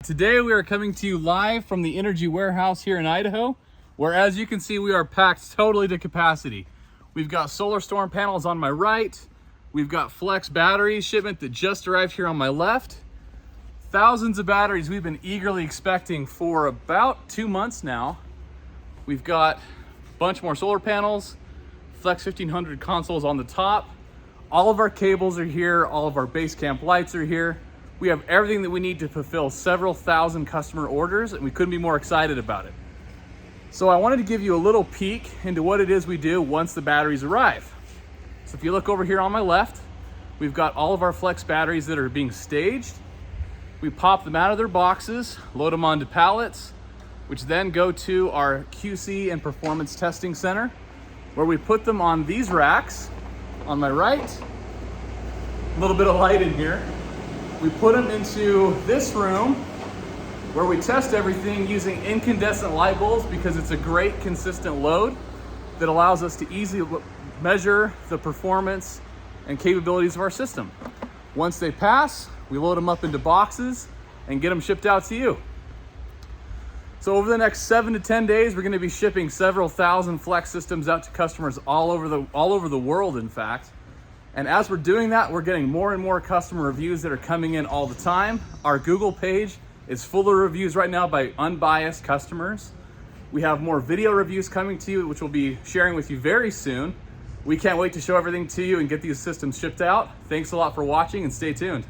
Today we are coming to you live from the Inergy warehouse here in Idaho, where as you can see we are packed totally to capacity. We've got solar storm panels on my right, we've got flex batteries shipment that just arrived here on my left. Thousands of batteries we've been eagerly expecting for about 2 months now. We've got a bunch more solar panels, Flex 1500 consoles on the top. All of our cables are here, all of our base camp lights are here. We have everything that we need to fulfill several thousand customer orders, and we couldn't be more excited about it. So I wanted to give you a little peek into what it is we do once the batteries arrive. So if you look over here on my left, we've got all of our flex batteries that are being staged. We pop them out of their boxes, load them onto pallets, which then go to our QC and performance testing center, where we put them on these racks on my right. A little bit of light in here. We put them into this room where we test everything using incandescent light bulbs because it's a great consistent load that allows us to easily measure the performance and capabilities of our system. Once they pass, we load them up into boxes and get them shipped out to you. So over the next 7 to 10 days, we're going to be shipping several thousand flex systems out to customers all over the world, in fact. And as we're doing that, we're getting more and more customer reviews that are coming in all the time. Our Google page is full of reviews right now by unbiased customers. We have more video reviews coming to you, which we'll be sharing with you very soon. We can't wait to show everything to you and get these systems shipped out. Thanks a lot for watching and stay tuned.